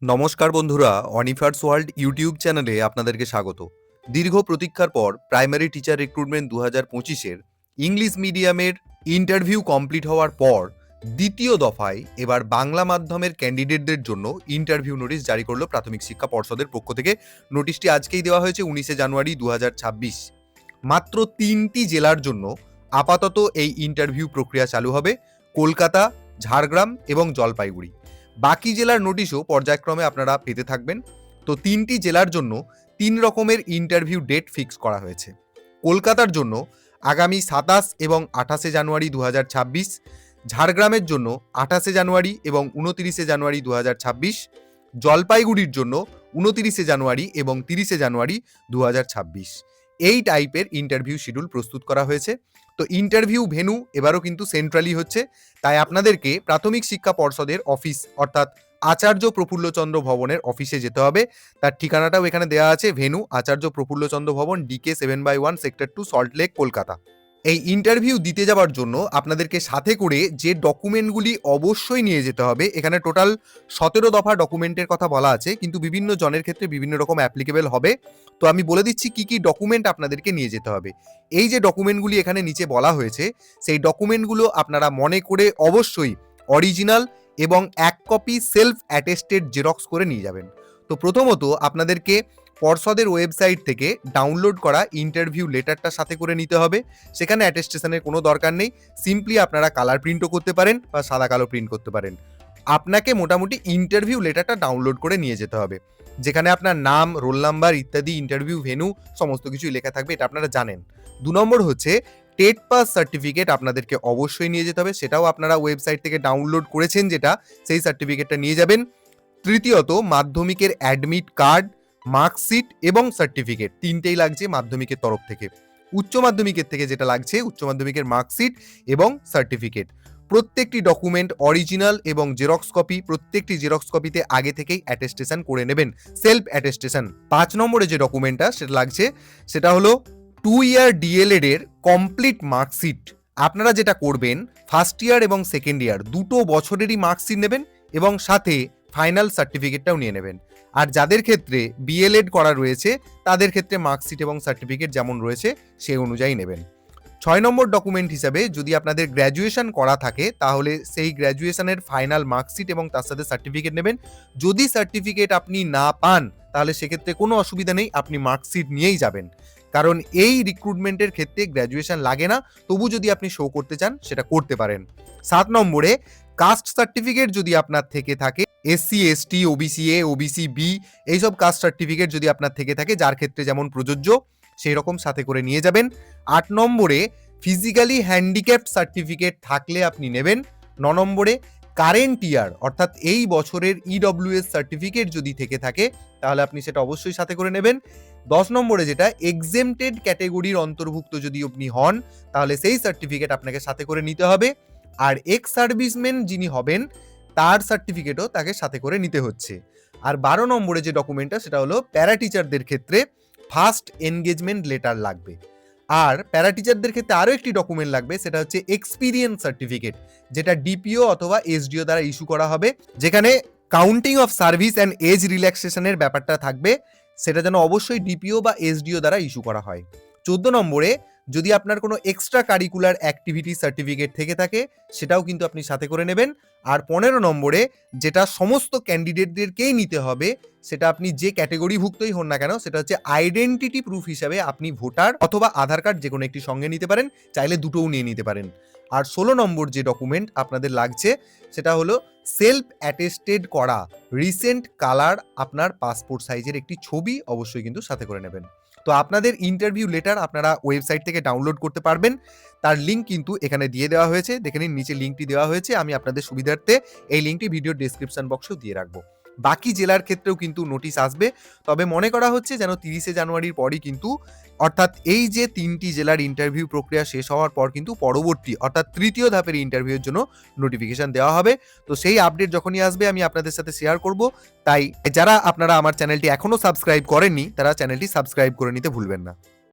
নমস্কার বন্ধুরা, অনিফার্স world YouTube চ্যানেলে আপনাদেরকে স্বাগত। দীর্ঘ প্রতীক্ষার পর প্রাইমারি টিচার রিক্রুটমেন্ট 2025-এর ইংলিশ মিডিয়ামের ইন্টারভিউ কমপ্লিট হওয়ার পর দ্বিতীয় দফায় এবার বাংলা মাধ্যমের ক্যান্ডিডেটদের জন্য ইন্টারভিউ নোটিশ জারি করলো প্রাথমিক শিক্ষা পর্ষদের পক্ষ থেকে। নোটিশটি আজকেই দেওয়া হয়েছে 19 জানুয়ারি 2026। মাত্র 3টি জেলার জন্য আপাতত এই ইন্টারভিউ প্রক্রিয়া চালু হবে: কলকাতা, ঝাড়গ্রাম এবং জলপাইগুড়ি। বাকি জেলার নোটিশও পর্যায়ক্রমে আপনারা পেতে থাকবেন। তো 3টি জেলার জন্য 3 রকমের ইন্টারভিউ ডেট ফিক্স করা হয়েছে। কলকাতার জন্য আগামী 27 এবং 28 জানুয়ারি 2026, ঝাড়গ্রামের জন্য 28 জানুয়ারি এবং 29 জানুয়ারি 2026, জলপাইগুড়ির জন্য 29 জানুয়ারি এবং 30 জানুয়ারি 2026। এই টাইপের ইন্টারভিউ শিডিউল প্রস্তুত করা হয়েছে। তো ইন্টারভিউ ভেন্যু এবারও কিন্তু সেন্ট্রালি হচ্ছে, তাই আপনাদেরকে প্রাথমিক শিক্ষা পর্ষদের অফিস অর্থাৎ আচার্য প্রফুল্লচন্দ্র ভবনের অফিসে যেতে হবে। তার ঠিকানাটাও এখানে দেওয়া আছে, ভেন্যু আচার্য প্রফুল্লচন্দ্র ভবন, DK 7/1, সেক্টর 2, সল্টলেক, কলকাতা। এই ইন্টারভিউ দিতে যাওয়ার জন্য আপনাদেরকে সাথে করে যে ডকুমেন্টগুলি অবশ্যই নিয়ে যেতে হবে, এখানে টোটাল 17 দফা ডকুমেন্টের কথা বলা আছে, কিন্তু বিভিন্ন জনের ক্ষেত্রে বিভিন্ন রকম অ্যাপ্লিকেবল হবে। তো আমি বলে দিচ্ছি কি কি ডকুমেন্ট আপনাদেরকে নিয়ে যেতে হবে। এই যে ডকুমেন্টগুলি এখানে নিচে বলা হয়েছে, সেই ডকুমেন্টগুলো আপনারা মনে করে অবশ্যই অরিজিনাল এবং 1 কপি সেলফ অ্যাটেস্টেড জেরক্স করে নিয়ে যাবেন। তো প্রথমত আপনাদেরকে পর্ষদের ওয়েবসাইট থেকে ডাউনলোড করা ইন্টারভিউ লেটারটা সাথে করে নিতে হবে। সেখানে অ্যাটেস্টেশনের কোনো দরকার নেই, সিম্পলি আপনারা কালার প্রিন্টও করতে পারেন বা সাদা কালো প্রিন্ট করতে পারেন। আপনাকে মোটামুটি ইন্টারভিউ লেটারটা ডাউনলোড করে নিয়ে যেতে হবে, যেখানে আপনার নাম, রোল নাম্বার ইত্যাদি, ইন্টারভিউ ভেন্যু সমস্ত কিছুই লেখা থাকবে, এটা আপনারা জানেন। 2 নম্বর হচ্ছে টেট পাস সার্টিফিকেট আপনাদেরকে অবশ্যই নিয়ে যেতে হবে, সেটাও আপনারা ওয়েবসাইট থেকে ডাউনলোড করেছেন যেটা, সেই সার্টিফিকেটটা নিয়ে যাবেন। তৃতীয়ত মাধ্যমিকের অ্যাডমিট কার্ড, মার্কশিট এবং সার্টিফিকেট, 3টেই লাগছে মাধ্যমিকের তরফ থেকে। উচ্চ মাধ্যমিকের থেকে যেটা লাগছে, উচ্চ মাধ্যমিকের মার্কশিট এবং সার্টিফিকেট। প্রত্যেকটি ডকুমেন্ট অরিজিনাল এবং জেরক্স কপি, প্রত্যেকটি জেরক্স কপিতে আগে থেকেই অ্যাটেস্টেশন করে নেবেন, সেলফ অ্যাটেস্টেশন। 5 নম্বরে যে ডকুমেন্টটা সেটা লাগছে সেটা হলো 2 ইয়ার DLED এর কমপ্লিট মার্কশিট। আপনারা যেটা করবেন, ফার্স্ট ইয়ার এবং সেকেন্ড ইয়ার দুটো বছরেরই মার্কশিট নেবেন এবং সাথে ফাইনাল সার্টিফিকেটটাও নিয়ে নেবেন। আর যাদের ক্ষেত্রে BLED করা রয়েছে তাদের ক্ষেত্রে মার্কশিট এবং সার্টিফিকেট যেমন রয়েছে সেই অনুযায়ী নেবেন। 6 নম্বর ডকুমেন্ট হিসাবে যদি আপনাদের গ্র্যাজুয়েশন করা থাকে তাহলে সেই গ্র্যাজুয়েশনের ফাইনাল মার্কশিট এবং তার সাথে সার্টিফিকেট নেবেন। যদি সার্টিফিকেট আপনি না পান তাহলে সেক্ষেত্রে কোনো অসুবিধা নেই, আপনি মার্কশিট নিয়েই যাবেন, কারণ এই রিক্রুটমেন্টের ক্ষেত্রে গ্র্যাজুয়েশন লাগে না, তবু যদি আপনি শো করতে চান সেটা করতে পারেন। 7 নম্বরে কাস্ট সার্টিফিকেট যদি আপনার থেকে থাকে, SC ST OBC A OBC B এইসব কাস্ট সার্টিফিকেট যদি আপনার থেকে থাকে, যার ক্ষেত্রে যেমন প্রযোজ্য সেই রকম সাথে করে নিয়ে যাবেন। 8 নম্বরে ফিজিক্যালি হ্যান্ডিক্যাপড সার্টিফিকেট থাকলে আপনি নেবেন। 9 নম্বরে কারেন্ট ইয়ার অর্থাৎ এই বছরের EWS সার্টিফিকেট যদি থেকে থাকে তাহলে আপনি সেটা অবশ্যই সাথে করে নেবেন। 10 নম্বরে যেটা এক্সেমটেড ক্যাটেগরির অন্তর্ভুক্ত যদি আপনি হন তাহলে সেই সার্টিফিকেট আপনাকে সাথে করে নিতে হবে। আর এক্স সার্ভিসম্যান যিনি হবেন তার সার্টিফিকেটও তাকে সাথে করে নিতে হচ্ছে। আর 12 নম্বরে যে ডকুমেন্টটা সেটা হলো প্যারা টিচারদের ক্ষেত্রে ফার্স্ট এনগেজমেন্ট লেটার লাগবে। আর প্যারা টিচারদের ক্ষেত্রে আরও একটি ডকুমেন্ট লাগবে, সেটা হচ্ছে এক্সপিরিয়েন্স সার্টিফিকেট, যেটা DPO অথবা SDO দ্বারা ইস্যু করা হবে, যেখানে counting of service and age রিল্যাক্সেশনের ব্যাপারটা থাকবে, সেটা যেন অবশ্যই DPO বা SDO দ্বারা ইস্যু করা হয়। 14 নম্বরে যদি আপনার কোনো এক্সট্রা কারিকুলার অ্যাক্টিভিটি সার্টিফিকেট থেকে থাকে সেটাও কিন্তু আপনি সাথে করে নেবেন। আর 15 নম্বরে যেটা সমস্ত ক্যান্ডিডেটদেরকেই নিতে হবে, সেটা আপনি যে ক্যাটেগরিভুক্তই হন না কেন, সেটা হচ্ছে আইডেন্টিটি প্রুফ হিসাবে আপনি ভোটার অথবা আধার কার্ড যে কোনো একটি সঙ্গে নিতে পারেন, চাইলে দুটোও নিয়ে নিতে পারেন। আর 16 নম্বর যে ডকুমেন্ট আপনাদের লাগছে সেটা হলো সেলফ অ্যাটেস্টেড করা রিসেন্ট কালার আপনার পাসপোর্ট সাইজের একটি ছবি অবশ্যই কিন্তু সাথে করে নেবেন। তো আপনাদের ইন্টারভিউ লেটার আপনারা ওয়েবসাইট থেকে ডাউনলোড করতে পারবেন, তার লিঙ্ক কিন্তু এখানে দিয়ে দেওয়া হয়েছে, দেখে নিন নিচে লিঙ্কটি দেওয়া হয়েছে। আমি আপনাদের সুবিধার্থে এই লিঙ্কটি ভিডিও ডেসক্রিপশন বক্সেও দিয়ে রাখবো। বাকি জেলার ক্ষেত্রেও কিন্তু নোটিশ আসবে, তবে মনে করা হচ্ছে যেন 30 জানুয়ারির পরই কিন্তু, অর্থাৎ এই যে 3টি জেলার ইন্টারভিউ প্রক্রিয়া শেষ হওয়ার পর কিন্তু পরবর্তী অর্থাৎ তৃতীয় ধাপের ইন্টারভিউর জন্য নোটিফিকেশন দেওয়া হবে। তো সেই আপডেট যখনই আসবে আমি আপনাদের সাথে শেয়ার করব, তাই যারা আপনারা আমার চ্যানেলটি এখনো সাবস্ক্রাইব করেননি তারা চ্যানেলটি সাবস্ক্রাইব করে নিতে ভুলবেন না।